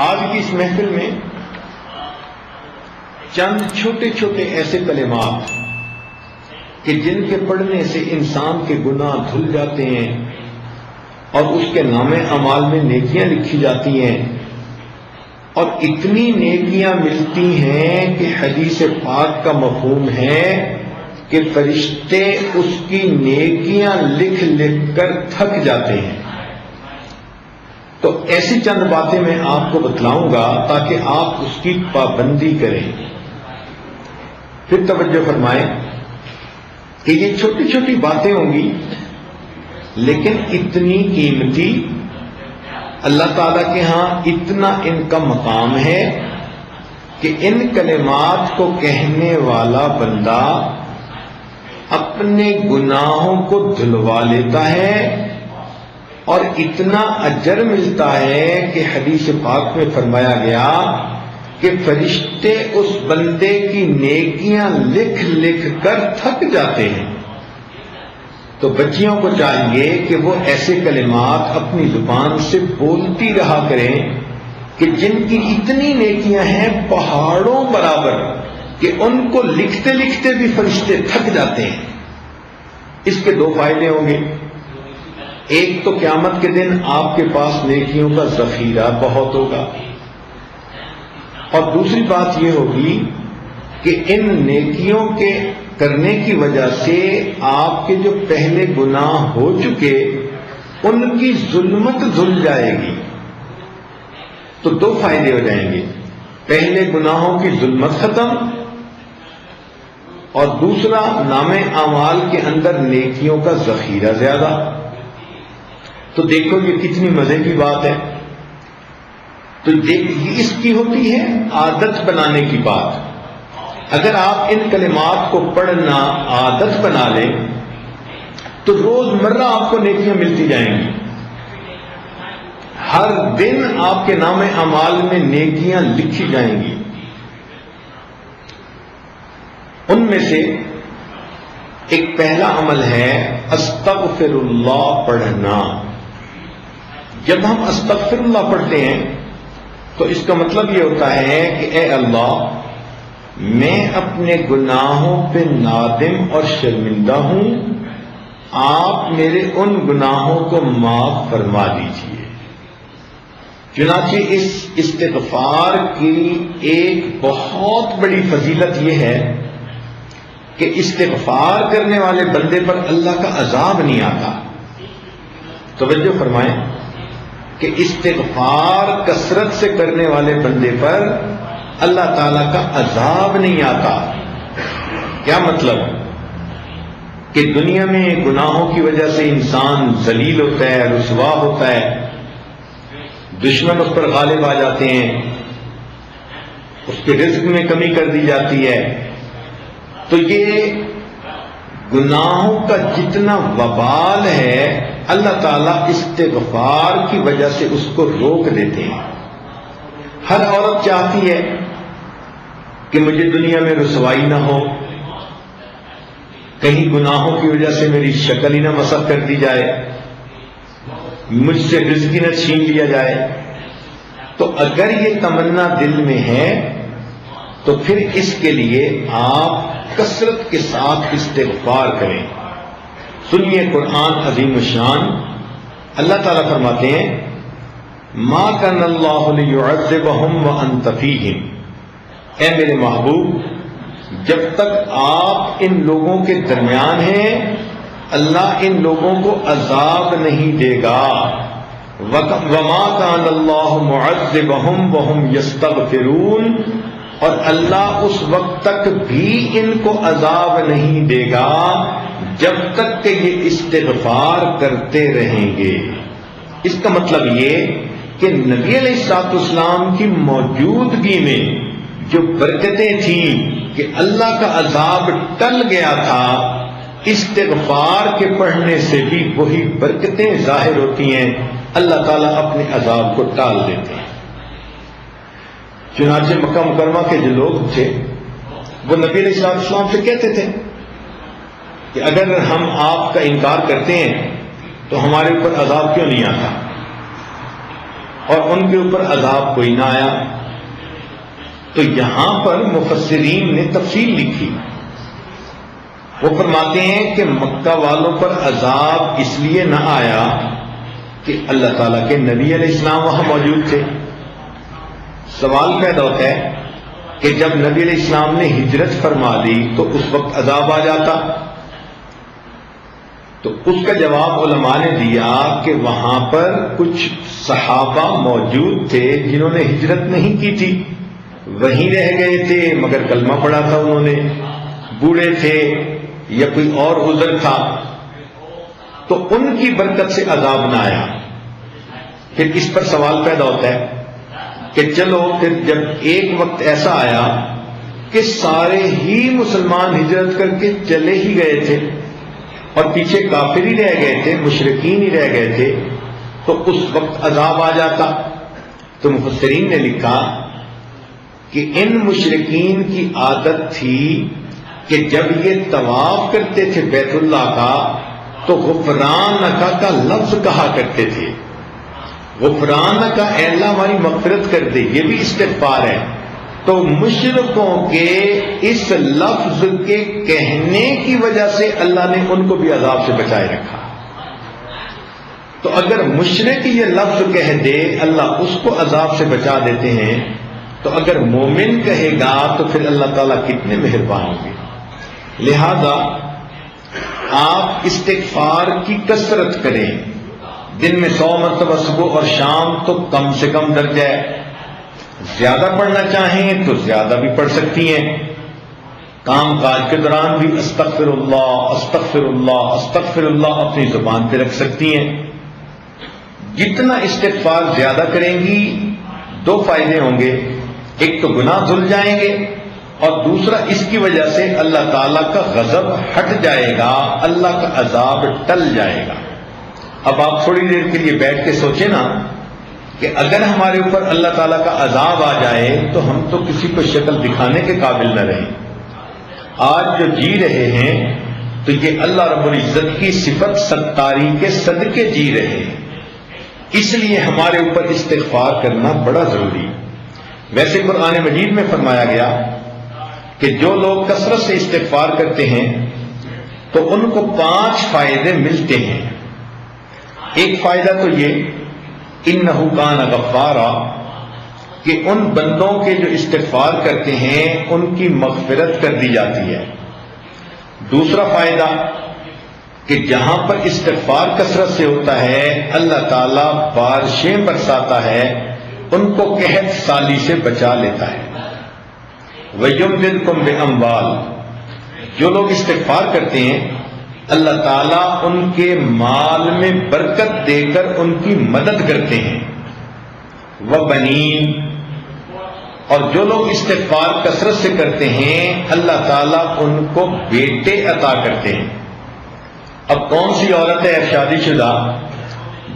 آج کی اس محفل میں چند چھوٹے چھوٹے ایسے کلمات کہ جن کے پڑھنے سے انسان کے گناہ دھل جاتے ہیں اور اس کے نام اعمال میں نیکیاں لکھی جاتی ہیں، اور اتنی نیکیاں ملتی ہیں کہ حدیث پاک کا مفہوم ہے کہ فرشتے اس کی نیکیاں لکھ لکھ کر تھک جاتے ہیں۔ تو ایسی چند باتیں میں آپ کو بتلاؤں گا تاکہ آپ اس کی پابندی کریں۔ پھر توجہ فرمائیں کہ یہ چھوٹی چھوٹی باتیں ہوں گی لیکن اتنی قیمتی، اللہ تعالیٰ کے ہاں اتنا ان کا مقام ہے کہ ان کلمات کو کہنے والا بندہ اپنے گناہوں کو دھلوا لیتا ہے اور اتنا اجر ملتا ہے کہ حدیث پاک میں فرمایا گیا کہ فرشتے اس بندے کی نیکیاں لکھ لکھ کر تھک جاتے ہیں۔ تو بچیوں کو چاہیے کہ وہ ایسے کلمات اپنی زبان سے بولتی رہا کریں کہ جن کی اتنی نیکیاں ہیں پہاڑوں برابر کہ ان کو لکھتے لکھتے بھی فرشتے تھک جاتے ہیں۔ اس کے دو فائدے ہوں گے۔ ایک تو قیامت کے دن آپ کے پاس نیکیوں کا ذخیرہ بہت ہوگا، اور دوسری بات یہ ہوگی کہ ان نیکیوں کے کرنے کی وجہ سے آپ کے جو پہلے گناہ ہو چکے ان کی ظلمت دھل جائے گی۔ تو دو فائدے ہو جائیں گے، پہلے گناہوں کی ظلمت ختم، اور دوسرا نام اعمال کے اندر نیکیوں کا ذخیرہ زیادہ۔ تو دیکھو یہ کتنی مزے کی بات ہے۔ تو اس کی ہوتی ہے عادت بنانے کی بات۔ اگر آپ ان کلمات کو پڑھنا عادت بنا لیں تو روز مرہ آپ کو نیکیاں ملتی جائیں گی۔ ہر دن آپ کے نام اعمال میں نیکیاں لکھی جائیں گی۔ ان میں سے ایک پہلا عمل ہے استغفر اللہ پڑھنا۔ جب ہم استغفر اللہ پڑھتے ہیں تو اس کا مطلب یہ ہوتا ہے کہ اے اللہ، میں اپنے گناہوں پہ نادم اور شرمندہ ہوں، آپ میرے ان گناہوں کو معاف فرما دیجیے۔ چنانچہ اس استغفار کی ایک بہت بڑی فضیلت یہ ہے کہ استغفار کرنے والے بندے پر اللہ کا عذاب نہیں آتا۔ توجہ فرمائیں کہ استغفار کثرت سے کرنے والے بندے پر اللہ تعالیٰ کا عذاب نہیں آتا۔ کیا مطلب؟ کہ دنیا میں گناہوں کی وجہ سے انسان ذلیل ہوتا ہے، رسوا ہوتا ہے، دشمن اس پر غالب آ جاتے ہیں، اس کے رزق میں کمی کر دی جاتی ہے۔ تو یہ گناہوں کا جتنا وبال ہے اللہ تعالیٰ استغفار کی وجہ سے اس کو روک دیتے ہیں۔ ہر عورت چاہتی ہے کہ مجھے دنیا میں رسوائی نہ ہو، کہیں گناہوں کی وجہ سے میری شکل ہی نہ مسخ کر دی جائے، مجھ سے رزق ہی نہ چھین لیا جائے۔ تو اگر یہ تمنا دل میں ہے تو پھر اس کے لیے آپ کثرت کے ساتھ استغفار کریں۔ سنیے قرآن عظیم الشان، اللہ تعالیٰ فرماتے ہیں ما کان اللہ لیعذبہم وانت فیہم، اے میرے محبوب جب تک آپ ان لوگوں کے درمیان ہیں اللہ ان لوگوں کو عذاب نہیں دے گا۔ وما کان اللہ معذبہم وہم یستغفرون، اور اللہ اس وقت تک بھی ان کو عذاب نہیں دے گا جب تک کہ یہ استغفار کرتے رہیں گے۔ اس کا مطلب یہ کہ نبی علیہ الصلوۃ والسلام کی موجودگی میں جو برکتیں تھیں کہ اللہ کا عذاب ٹل گیا تھا، استغفار کے پڑھنے سے بھی وہی برکتیں ظاہر ہوتی ہیں، اللہ تعالیٰ اپنے عذاب کو ٹال دیتے ہیں۔ چنانچہ مکہ مکرمہ کے جو لوگ تھے وہ نبی علیہ الصلوۃ والسلام سے کہتے تھے کہ اگر ہم آپ کا انکار کرتے ہیں تو ہمارے اوپر عذاب کیوں نہیں آتا؟ اور ان کے اوپر عذاب کوئی نہ آیا. تو یہاں پر مفسرین نے تفصیل لکھی. وہ فرماتے ہیں کہ مکہ والوں پر عذاب اس لیے نہ آیا کہ اللہ تعالیٰ کے نبی علیہ السلام وہاں موجود تھے. سوال پیدا ہوتا ہے کہ جب نبی علیہ السلام نے ہجرت فرما لی تو اس وقت عذاب آ جاتا. تو اس کا جواب علماء نے دیا کہ وہاں پر کچھ صحابہ موجود تھے جنہوں نے ہجرت نہیں کی تھی، وہیں رہ گئے تھے مگر کلمہ پڑھا تھا انہوں نے، بوڑھے تھے یا کوئی اور عذر تھا، تو ان کی برکت سے عذاب نہ آیا. پھر اس پر سوال پیدا ہوتا ہے کہ چلو پھر جب ایک وقت ایسا آیا کہ سارے ہی مسلمان ہجرت کر کے چلے ہی گئے تھے اور پیچھے کافر ہی رہ گئے تھے، مشرکین ہی رہ گئے تھے، تو اس وقت عذاب آ جاتا. تو مفسرین نے لکھا کہ ان مشرکین کی عادت تھی کہ جب یہ طواف کرتے تھے بیت اللہ کا تو غفرانک کا لفظ کہا کرتے تھے. غفرانک کا، اے اللہ ہماری مغفرت کر دے، یہ بھی استغفار ہے. تو مشرکوں کے اس لفظ کے کہنے کی وجہ سے اللہ نے ان کو بھی عذاب سے بچائے رکھا. تو اگر مشرک یہ لفظ کہہ دے اللہ اس کو عذاب سے بچا دیتے ہیں، تو اگر مومن کہے گا تو پھر اللہ تعالیٰ کتنے مہربان ہوں گے. لہذا آپ استغفار کی کثرت کریں. دن میں 100 مرتبہ صبح اور شام تو کم سے کم درجہ ہے. زیادہ پڑھنا چاہیں تو زیادہ بھی پڑھ سکتی ہیں. کام کاج کے دوران بھی استغفر اللہ استغفر اللہ استغفر اللہ اپنی زبان پہ رکھ سکتی ہیں. جتنا استغفار زیادہ کریں گی 2 فائدے ہوں گے. ایک تو گناہ دھل جائیں گے، اور دوسرا اس کی وجہ سے اللہ تعالیٰ کا غضب ہٹ جائے گا، اللہ کا عذاب ٹل جائے گا. اب آپ تھوڑی دیر کے لیے بیٹھ کے سوچیں نا کہ اگر ہمارے اوپر اللہ تعالیٰ کا عذاب آ جائے تو ہم تو کسی کو شکل دکھانے کے قابل نہ رہیں. آج جو جی رہے ہیں تو یہ اللہ رب العزت کی صفت ستاری کے صدقے جی رہے ہیں. اس لیے ہمارے اوپر استغفار کرنا بڑا ضروری. ویسے قرآن مجید میں فرمایا گیا کہ جو لوگ کثرت سے استغفار کرتے ہیں تو ان کو 5 فائدے ملتے ہیں. ایک فائدہ تو یہ انہ کان غفارا، کہ ان بندوں کے جو استغفار کرتے ہیں ان کی مغفرت کر دی جاتی ہے. دوسرا فائدہ کہ جہاں پر استغفار کثرت سے ہوتا ہے اللہ تعالیٰ بارشیں برساتا ہے، ان کو قحط سالی سے بچا لیتا ہے. وَيُمْدِدْكُمْ بِأَمْوَالٍ، جو لوگ استغفار کرتے ہیں اللہ تعالیٰ ان کے مال میں برکت دے کر ان کی مدد کرتے ہیں. وَبَنِينَ، اور جو لوگ استغفار کثرت سے کرتے ہیں اللہ تعالیٰ ان کو بیٹے عطا کرتے ہیں. اب کون سی عورت ہے شادی شدہ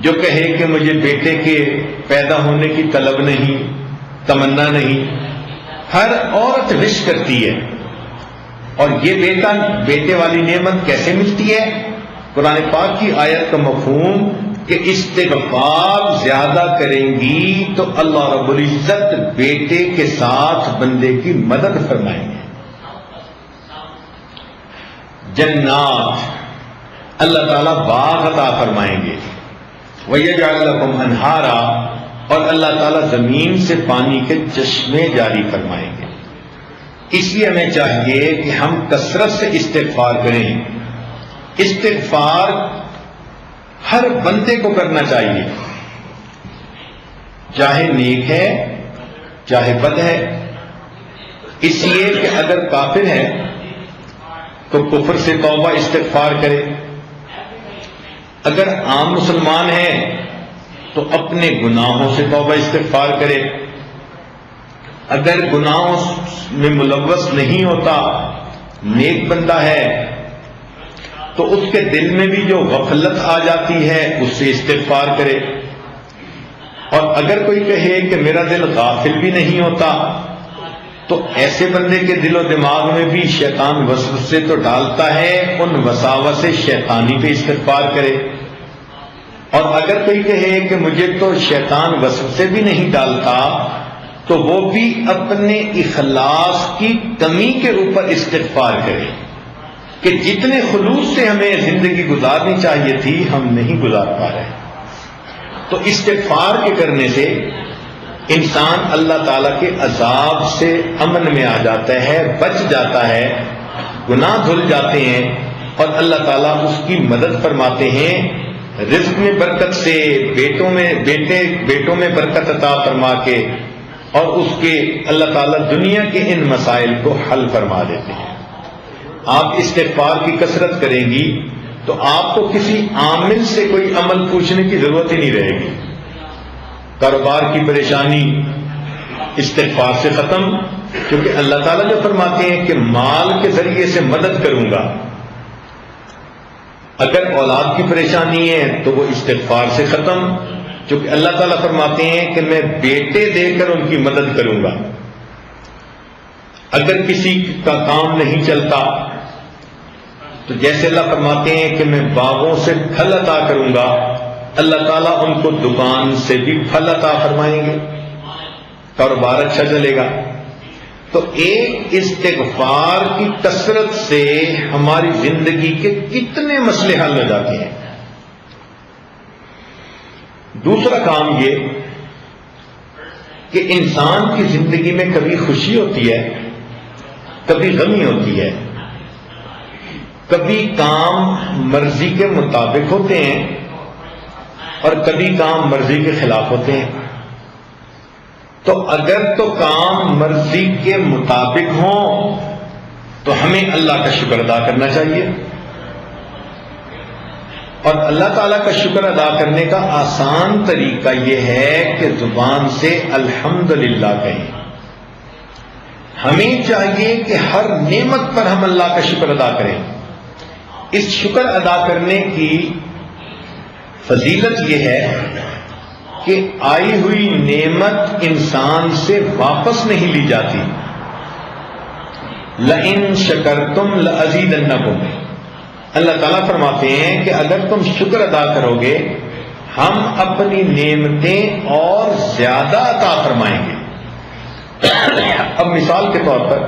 جو کہے کہ مجھے بیٹے کے پیدا ہونے کی طلب نہیں، تمنا نہیں؟ ہر عورت وش کرتی ہے. اور یہ بیٹے والی نعمت کیسے ملتی ہے؟ قرآن پاک کی آیت کا مفہوم کہ استغفار زیادہ کریں گی تو اللہ رب العزت بیٹے کے ساتھ بندے کی مدد فرمائیں گے. جنات، اللہ تعالیٰ باغ عطا فرمائیں گے. وَيَجْعَلْ لَكُمْ أَنْهَارًا، اور اللہ تعالیٰ زمین سے پانی کے چشمے جاری فرمائیں گے. اس لیے ہمیں چاہیے کہ ہم کثرت سے استغفار کریں. استغفار ہر بندے کو کرنا چاہیے، چاہے نیک ہے چاہے بد ہے. اس لیے کہ اگر کافر ہے تو کفر سے توبہ استغفار کرے، اگر عام مسلمان ہے تو اپنے گناہوں سے توبہ استغفار کرے، اگر گناہوں میں ملوث نہیں ہوتا، نیک بندہ ہے، تو اس کے دل میں بھی جو غفلت آ جاتی ہے اس سے استغفار کرے. اور اگر کوئی کہے کہ میرا دل غافل بھی نہیں ہوتا، تو ایسے بندے کے دل و دماغ میں بھی شیطان وسوسے تو ڈالتا ہے، ان وساوس سے شیطانی پہ استغفار کرے. اور اگر کوئی کہے کہ مجھے تو شیطان وسوسے بھی نہیں ڈالتا، تو وہ بھی اپنے اخلاص کی کمی کے اوپر استغفار کرے کہ جتنے خلوص سے ہمیں زندگی گزارنی چاہیے تھی ہم نہیں گزار پا رہے۔ تو استغفار کے کرنے سے انسان اللہ تعالیٰ کے عذاب سے امن میں آ جاتا ہے، بچ جاتا ہے، گناہ دھل جاتے ہیں، اور اللہ تعالیٰ اس کی مدد فرماتے ہیں، رزق میں برکت سے، بیٹوں میں برکت عطا فرما کے، اور اس کے اللہ تعالیٰ دنیا کے ان مسائل کو حل فرما دیتے ہیں۔ آپ استغفار کی کثرت کریں گی تو آپ کو کسی عامل سے کوئی عمل پوچھنے کی ضرورت ہی نہیں رہے گی۔ کاروبار کی پریشانی استغفار سے ختم، کیونکہ اللہ تعالیٰ جو فرماتے ہیں کہ مال کے ذریعے سے مدد کروں گا۔ اگر اولاد کی پریشانی ہے تو وہ استغفار سے ختم، کیونکہ اللہ تعالیٰ فرماتے ہیں کہ میں بیٹے دے کر ان کی مدد کروں گا۔ اگر کسی کا کام نہیں چلتا تو جیسے اللہ فرماتے ہیں کہ میں باغوں سے پھل عطا کروں گا، اللہ تعالیٰ ان کو دکان سے بھی پھل عطا فرمائیں گے، کاروبار اچھا چلے گا۔ تو ایک استغفار کی کثرت سے ہماری زندگی کے کتنے مسئلے حل ہو جاتے ہیں۔ دوسرا کام یہ کہ انسان کی زندگی میں کبھی خوشی ہوتی ہے، کبھی غمی ہوتی ہے، کبھی کام مرضی کے مطابق ہوتے ہیں اور کبھی کام مرضی کے خلاف ہوتے ہیں۔ تو اگر تو کام مرضی کے مطابق ہوں تو ہمیں اللہ کا شکر ادا کرنا چاہیے، اور اللہ تعالیٰ کا شکر ادا کرنے کا آسان طریقہ یہ ہے کہ زبان سے الحمدللہ کہیں۔ ہمیں چاہیے کہ ہر نعمت پر ہم اللہ کا شکر ادا کریں۔ اس شکر ادا کرنے کی فضیلت یہ ہے کہ آئی ہوئی نعمت انسان سے واپس نہیں لی جاتی۔ لئن شکرتم لازیدنکم، اللہ تعالیٰ فرماتے ہیں کہ اگر تم شکر ادا کرو گے ہم اپنی نعمتیں اور زیادہ عطا فرمائیں گے۔ اب مثال کے طور پر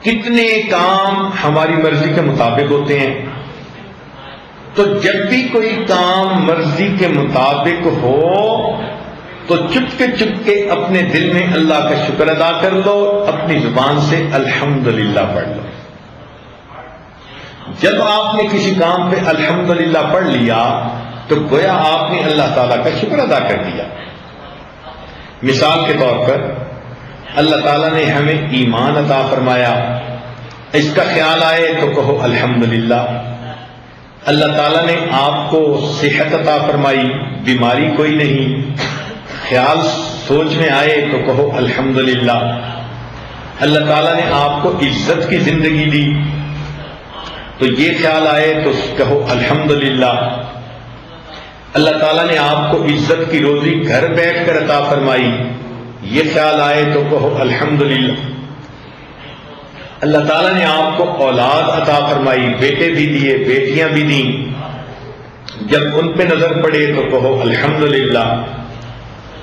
کتنے کام ہماری مرضی کے مطابق ہوتے ہیں، تو جب بھی کوئی کام مرضی کے مطابق ہو تو چپکے اپنے دل میں اللہ کا شکر ادا کر لو، اپنی زبان سے الحمدللہ پڑھ لو۔ جب آپ نے کسی کام پہ الحمدللہ پڑھ لیا تو گویا آپ نے اللہ تعالیٰ کا شکر ادا کر دیا۔ مثال کے طور پر اللہ تعالیٰ نے ہمیں ایمان عطا فرمایا، اس کا خیال آئے تو کہو الحمدللہ۔ اللہ تعالیٰ نے آپ کو صحت عطا فرمائی، بیماری کوئی نہیں، خیال سوچ میں آئے تو کہو الحمدللہ۔ اللہ تعالیٰ نے آپ کو عزت کی زندگی دی تو یہ خیال آئے تو کہو الحمدللہ۔ اللہ تعالیٰ نے آپ کو عزت کی روزی گھر بیٹھ کر عطا فرمائی، یہ خیال آئے تو کہو الحمدللہ۔ اللہ تعالیٰ نے آپ کو اولاد عطا فرمائی، بیٹے بھی دیے، بیٹیاں بھی دیں، جب ان پہ نظر پڑے تو کہو الحمدللہ۔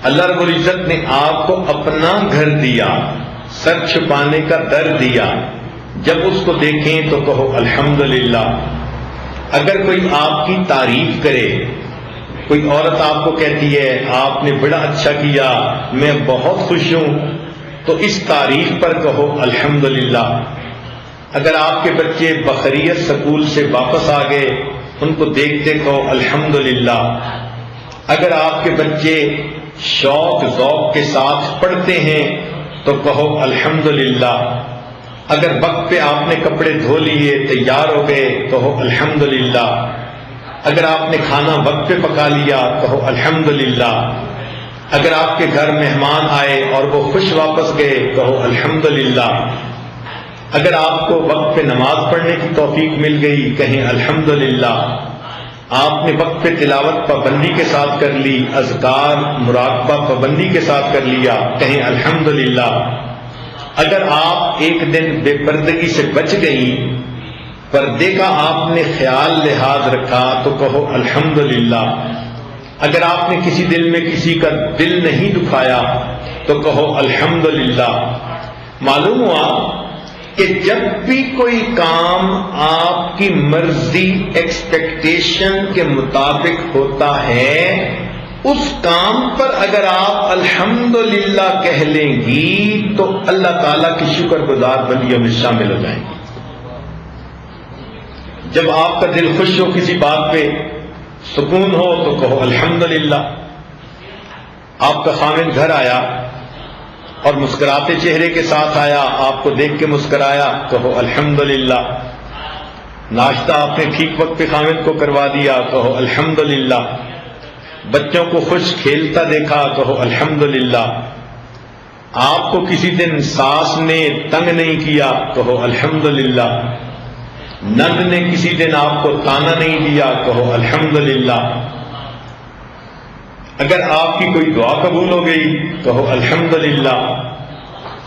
اللہ رب العزت نے آپ کو اپنا گھر دیا، سر چھپانے کا در دیا، جب اس کو دیکھیں تو کہو الحمدللہ۔ اگر کوئی آپ کی تعریف کرے، کوئی عورت آپ کو کہتی ہے آپ نے بڑا اچھا کیا، میں بہت خوش ہوں، تو اس تعریف پر کہو الحمدللہ۔ اگر آپ کے بچے بخیریت سکول سے واپس آ گئے، ان کو دیکھتے کہو الحمدللہ۔ اگر آپ کے بچے شوق ذوق کے ساتھ پڑھتے ہیں تو کہو الحمدللہ۔ اگر وقت پہ آپ نے کپڑے دھو لیے، تیار ہو گئے، کہو الحمدللہ۔ اگر آپ نے کھانا وقت پہ پکا لیا، کہو الحمدللہ۔ اگر آپ کے گھر مہمان آئے اور وہ خوش واپس گئے، کہو الحمدللہ۔ اگر آپ کو وقت پہ نماز پڑھنے کی توفیق مل گئی، کہیں الحمدللہ۔ آپ نے وقت پہ تلاوت پابندی کے ساتھ کر لی، اذکار مراقبہ پابندی کے ساتھ کر لیا، کہیں الحمدللہ۔ اگر آپ ایک دن بے پردگی سے بچ گئی پردے کا آپ نے خیال لحاظ رکھا تو کہو الحمدللہ، اگر آپ نے کسی دل میں کسی کا دل نہیں دکھایا تو کہو الحمدللہ۔ معلوم ہوا کہ جب بھی کوئی کام آپ کی مرضی ایکسپیکٹیشن کے مطابق ہوتا ہے، اس کام پر اگر آپ الحمدللہ کہہ لیں گی تو اللہ تعالیٰ کی شکر گزار بندیوں میں شامل ہو جائیں گی۔ جب آپ کا دل خوش ہو کسی بات پہ، سکون ہو، تو کہو الحمدللہ۔ آپ کا خامن گھر آیا اور مسکراتے چہرے کے ساتھ آیا، آپ کو دیکھ کے مسکرایا، کہو الحمدللہ۔ ناشتہ آپ نے ٹھیک وقت پہ خامن کو کروا دیا، کہو الحمدللہ۔ بچوں کو خوش کھیلتا دیکھا، کہو الحمدللہ۔ آپ کو کسی دن ساس نے تنگ نہیں کیا، کہو الحمدللہ۔ نند نے کسی دن آپ کو تانا نہیں دیا، کہو الحمدللہ۔ اگر آپ کی کوئی دعا قبول ہو گئی، کہو الحمدللہ۔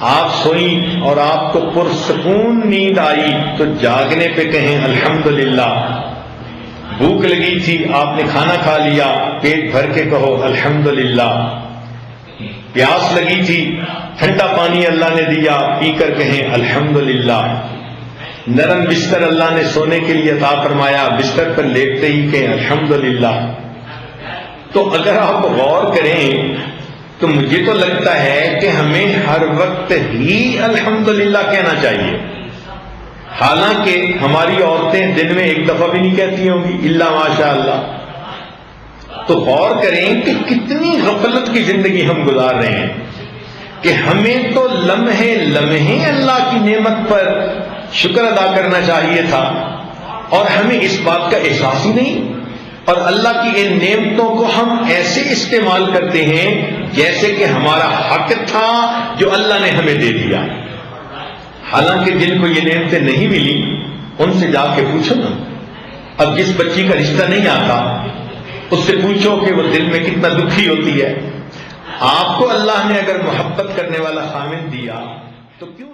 آپ سوئیں اور آپ کو پرسکون نیند آئی تو جاگنے پہ کہیں الحمدللہ۔ بھوک لگی تھی، آپ نے کھانا کھا لیا، پیٹ بھر کے کہو الحمدللہ۔ پیاس لگی تھی، ٹھنڈا پانی اللہ نے دیا، پی کر کہیں الحمدللہ۔ نرم بستر اللہ نے سونے کے لیے عطا فرمایا، بستر پر لیٹتے ہی کہیں الحمدللہ۔ تو اگر آپ غور کریں تو مجھے تو لگتا ہے کہ ہمیں ہر وقت ہی الحمدللہ کہنا چاہیے، حالانکہ ہماری عورتیں دن میں ایک دفعہ بھی نہیں کہتی ہوں گی الا ماشاء اللہ۔ تو غور کریں کہ کتنی غفلت کی زندگی ہم گزار رہے ہیں کہ ہمیں تو لمحے لمحے اللہ کی نعمت پر شکر ادا کرنا چاہیے تھا، اور ہمیں اس بات کا احساس ہی نہیں، اور اللہ کی ان نعمتوں کو ہم ایسے استعمال کرتے ہیں جیسے کہ ہمارا حق تھا جو اللہ نے ہمیں دے دیا، حالانکہ جن کو یہ نعمتیں نہیں ملی ان سے جا کے پوچھو نا۔ اب جس بچی کا رشتہ نہیں آتا اس سے پوچھو کہ وہ دل میں کتنا دکھی ہوتی ہے۔ آپ کو اللہ نے اگر محبت کرنے والا خامن دیا تو کیوں